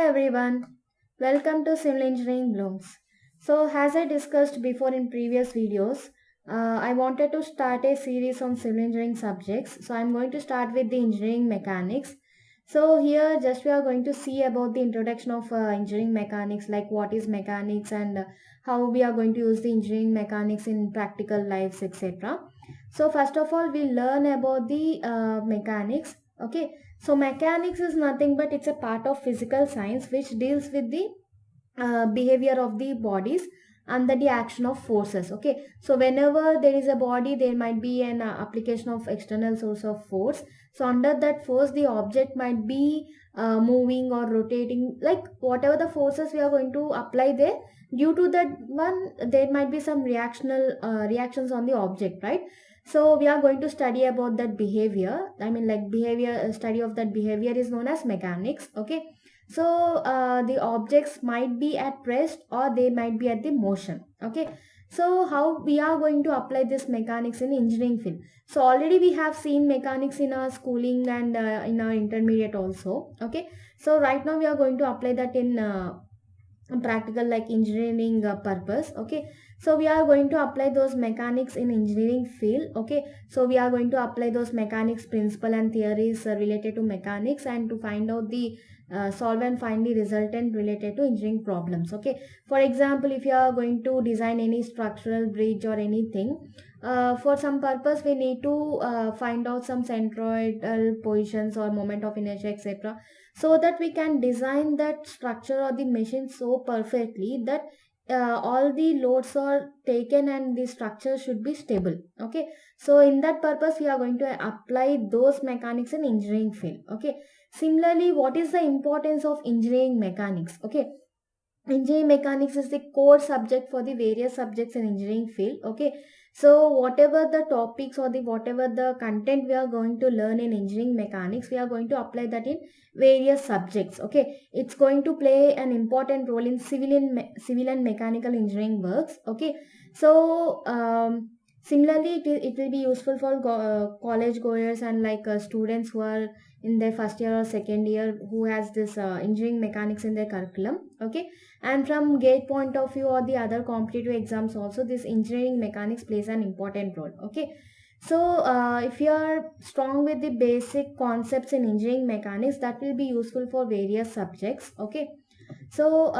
everyone, welcome to Civil Engineering Blooms. So, as I discussed before in previous videos, I wanted to start a series on civil engineering subjects. So, I'm going to start with the engineering mechanics. So, here just we are going to see about the introduction of engineering mechanics, like what is mechanics and how we are going to use the engineering mechanics in practical lives, etc. So, first of all, we learn about the mechanics. Okay, so mechanics is nothing but it's a part of physical science which deals with the behavior of the bodies under the action of forces. Okay, so whenever there is a body, there might be an application of external source of force. So under that force, the object might be moving or rotating, like whatever the forces we are going to apply there. Due to that one, there might be some reactions on the object, right? So we are going to study about that behavior. I mean, like behavior study of that behavior is known as mechanics. Okay, so the objects might be at rest or they might be at the motion. Okay, so how we are going to apply this mechanics in engineering field? So already we have seen mechanics in our schooling and in our intermediate also. Okay, so right now we are going to apply that in practical, like engineering purpose. Okay, so we are going to apply those mechanics in engineering field. Okay, so we are going to apply those mechanics principle and theories related to mechanics, and to find out the solve and find the resultant related to engineering problems. Okay, for example, if you are going to design any structural bridge or anything, for some purpose we need to find out some centroidal positions or moment of inertia, etc., so that we can design that structure or the machine so perfectly that all the loads are taken and the structure should be stable. Okay, so in that purpose we are going to apply those mechanics in engineering field. Okay, similarly, what is the importance of engineering mechanics? Okay, engineering mechanics is the core subject for the various subjects in engineering field. Okay, so whatever the topics or the whatever the content we are going to learn in engineering mechanics, we are going to apply that in various subjects. Okay, it's going to play an important role in civil and mechanical engineering works. Okay, so similarly it will be useful for college goers and like students who are in their first year or second year who has this engineering mechanics in their curriculum. Okay, and from gate point of view or the other competitive exams also, this engineering mechanics plays an important role. Okay, so if you are strong with the basic concepts in engineering mechanics, that will be useful for various subjects. Okay, so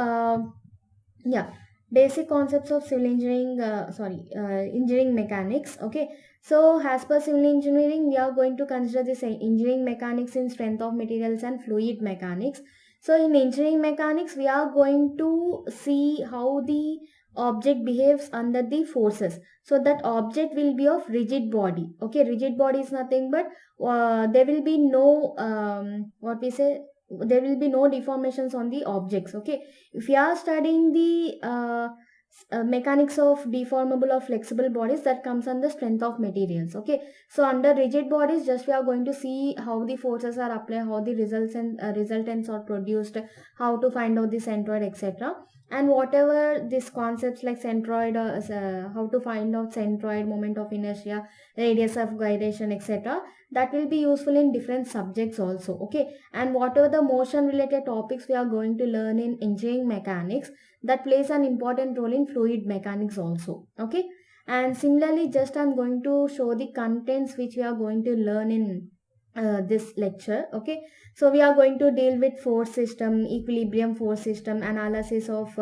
yeah, basic concepts of civil engineering, engineering mechanics. Okay, so as per civil engineering, we are going to consider this engineering mechanics in strength of materials and fluid mechanics. So in engineering mechanics, we are going to see how the object behaves under the forces. So that object will be of rigid body. Okay, rigid body is nothing but there will be no what we say, there will be no deformations on the objects. Okay, if you are studying the mechanics of deformable or flexible bodies, that comes under strength of materials. Okay, so under rigid bodies, just we are going to see how the forces are applied, how the results and resultants are produced, how to find out the centroid, etc., and whatever these concepts like centroid, how to find out centroid, moment of inertia, radius of gyration, etc., that will be useful in different subjects also. Okay, and whatever the motion related topics we are going to learn in engineering mechanics, that plays an important role in fluid mechanics also. Okay, and similarly, just I'm going to show the contents which we are going to learn in this lecture. Okay, so we are going to deal with force system, equilibrium force system, analysis of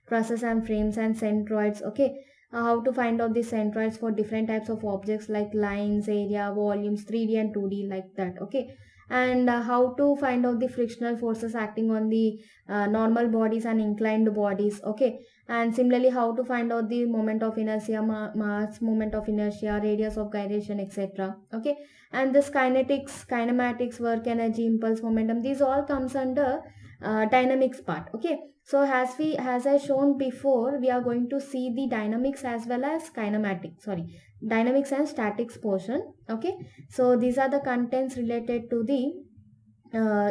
process and frames and centroids. Okay, how to find out the centroids for different types of objects like lines, area, volumes, 3D and 2D, like that. Okay, and how to find out the frictional forces acting on the normal bodies and inclined bodies. Okay, and similarly how to find out the moment of inertia, mass, moment of inertia, radius of gyration, etc. Okay, and this kinetics, kinematics, work energy, impulse momentum, these all comes under dynamics part. Okay, so as I shown before, we are going to see the dynamics as well as dynamics and statics portion. Okay, so these are the contents related to the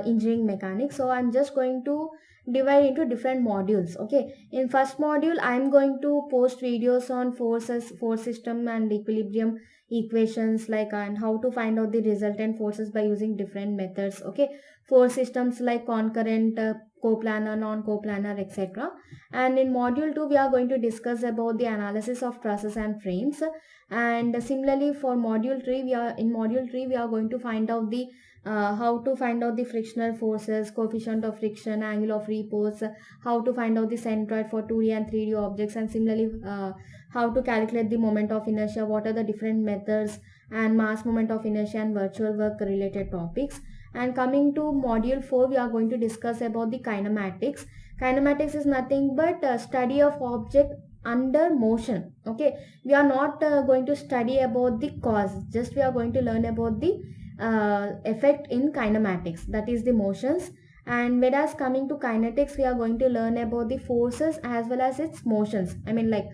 engineering mechanics. So I'm just going to divide into different modules. Okay, in first module I'm going to post videos on forces, force system and equilibrium equations, like and how to find out the resultant forces by using different methods. Okay, force systems like concurrent, coplanar, non-coplanar, etc. And in module 2 we are going to discuss about the analysis of trusses and frames. And similarly for module 3 we are going to find out the how to find out the frictional forces, coefficient of friction, angle of repose, how to find out the centroid for 2D and 3D objects, and similarly how to calculate the moment of inertia, what are the different methods, and mass moment of inertia and virtual work related topics. And coming to module 4 we are going to discuss about the kinematics. Kinematics is nothing but study of object under motion. Okay, we are not going to study about the cause, just we are going to learn about the effect in kinematics, that is the motions. And whereas coming to kinetics we are going to learn about the forces as well as its motions, I mean like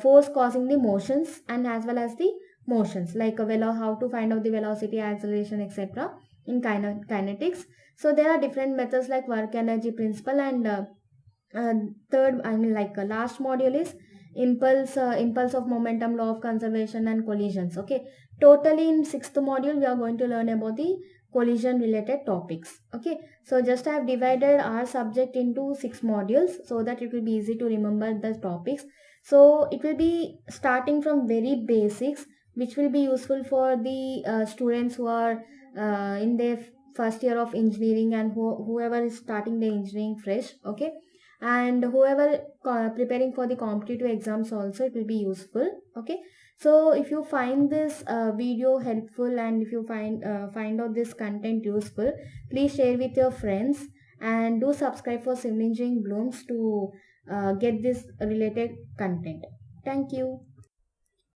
force causing the motions and as well as the motions, like how to find out the velocity, acceleration, etc. in kinetics. So there are different methods like work energy principle, and third, I mean like last module is impulse of momentum, law of conservation, and collisions. Okay, totally in sixth module we are going to learn about the collision related topics. Okay, so just I have divided our subject into 6 modules so that it will be easy to remember the topics. So it will be starting from very basics, which will be useful for the students who are in their first year of engineering, and whoever is starting the engineering fresh. Okay, and whoever preparing for the competitive exams also it will be useful. Okay, so if you find this video helpful, and if you find out this content useful, please share with your friends, and do subscribe for Civil Engineering Blooms to get this related content. Thank you.